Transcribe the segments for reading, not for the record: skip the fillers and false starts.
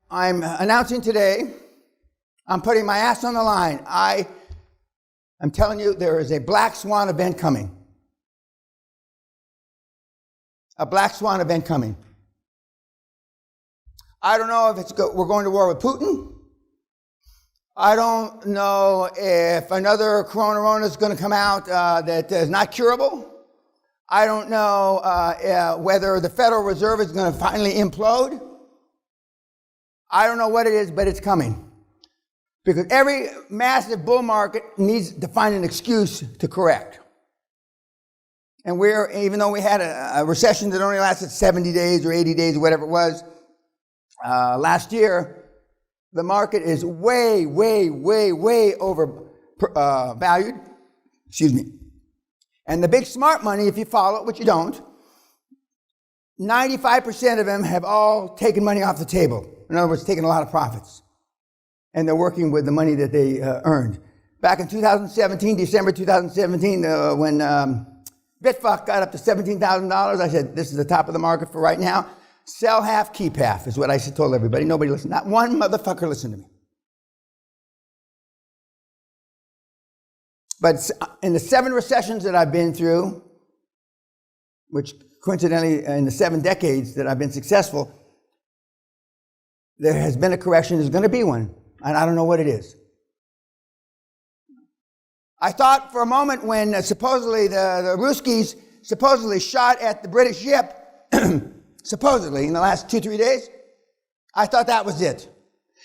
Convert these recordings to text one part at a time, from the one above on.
I'm announcing today, I'm putting my ass on the line. I'm telling you, there is a Black Swan event coming. A Black Swan event coming. I don't know if we're going to war with Putin. I don't know if another corona is going to come out that is not curable. I don't know whether the Federal Reserve is going to finally implode. I don't know what it is, but it's coming. Because every massive bull market needs to find an excuse to correct. And even though we had a recession that only lasted 70 days or 80 days or whatever it was, last year, the market is way, way, way, way overvalued. Excuse me. And the big smart money, if you follow it, which you don't, 95% of them have all taken money off the table. In other words, taken a lot of profits. And they're working with the money that they earned. Back in 2017, December 2017, when Bitfuck got up to $17,000, I said, this is the top of the market for right now. Sell half, keep half, is what I told everybody. Nobody listened. Not one motherfucker listened to me. But in the 7 recessions that I've been through, which coincidentally in the 7 decades that I've been successful, there has been a correction. There's going to be one. And I don't know what it is. I thought for a moment when supposedly the Ruskies supposedly shot at the British ship, supposedly in the last 2-3 days, I thought that was it.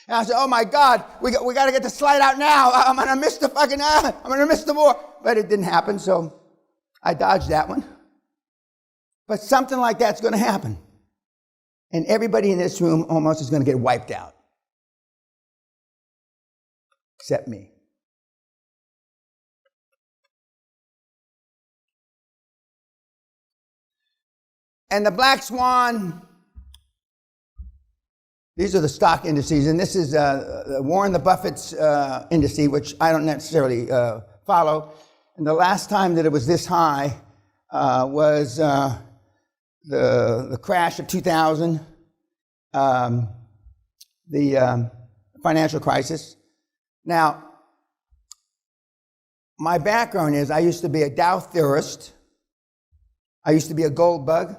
And I said, oh my God, we got to get the slide out now. I'm going to miss the I'm going to miss the war. But it didn't happen, so I dodged that one. But something like that's going to happen. And everybody in this room almost is going to get wiped out. Except me. And the Black Swan, these are the stock indices, and this is Warren Buffett's indice, which I don't necessarily follow. And the last time that it was this high was the crash of 2000, the financial crisis. Now, my background is I used to be a Dow theorist. I used to be a gold bug.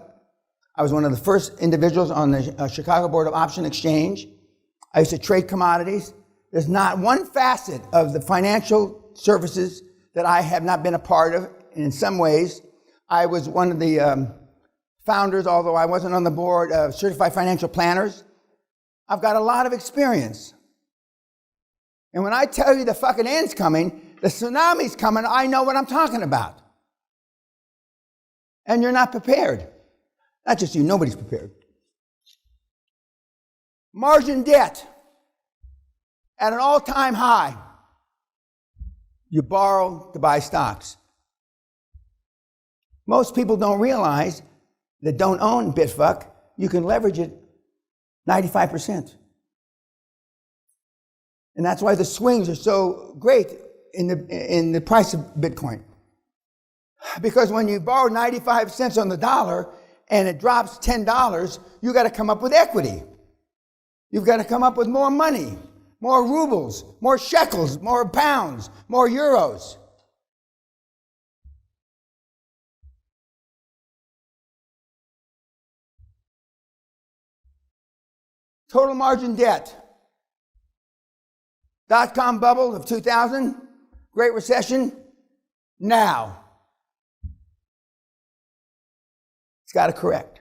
I was one of the first individuals on the Chicago Board of Option Exchange. I used to trade commodities. There's not one facet of the financial services that I have not been a part of. And in some ways, I was one of the founders, although I wasn't on the board, of Certified Financial Planners. I've got a lot of experience. And when I tell you the fucking end's coming, the tsunami's coming, I know what I'm talking about. And you're not prepared. Not just you, nobody's prepared. Margin debt at an all-time high. You borrow to buy stocks. Most people don't realize that don't own Bitfuck, you can leverage it 95%. And that's why the swings are so great in the price of Bitcoin. Because when you borrow 95 cents on the dollar and it drops $10, you got to come up with equity. You've got to come up with more money, more rubles, more shekels, more pounds, more euros. Total margin debt. Dot-com bubble of 2000, Great Recession, now. It's got to correct.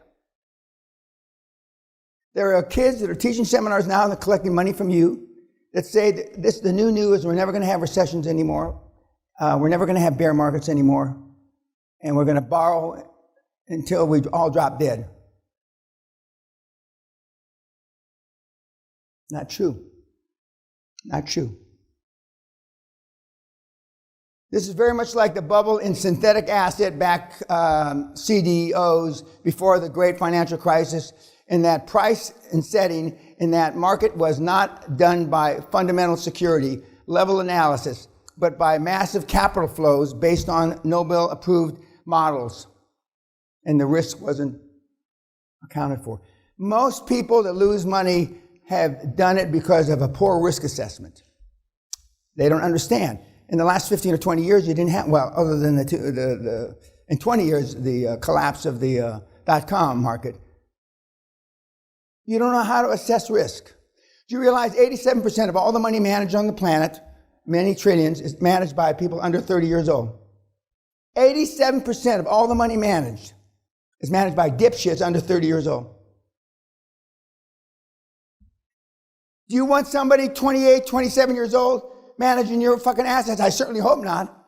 There are kids that are teaching seminars now and they're collecting money from you that say that the new is we're never going to have recessions anymore. We're never going to have bear markets anymore. And we're going to borrow until we all drop dead. Not true. Not true. This is very much like the bubble in synthetic asset-backed CDOs before the great financial crisis, in that price and setting in that market was not done by fundamental security level analysis, but by massive capital flows based on Nobel-approved models. And the risk wasn't accounted for. Most people that lose money have done it because of a poor risk assessment. They don't understand. In the last 15 or 20 years, you didn't have, well, other than in 20 years, the collapse of the .com market, you don't know how to assess risk. Do you realize 87% of all the money managed on the planet, many trillions, is managed by people under 30 years old? 87% of all the money managed is managed by dipshits under 30 years old. Do you want somebody 28, 27 years old managing your fucking assets? I certainly hope not.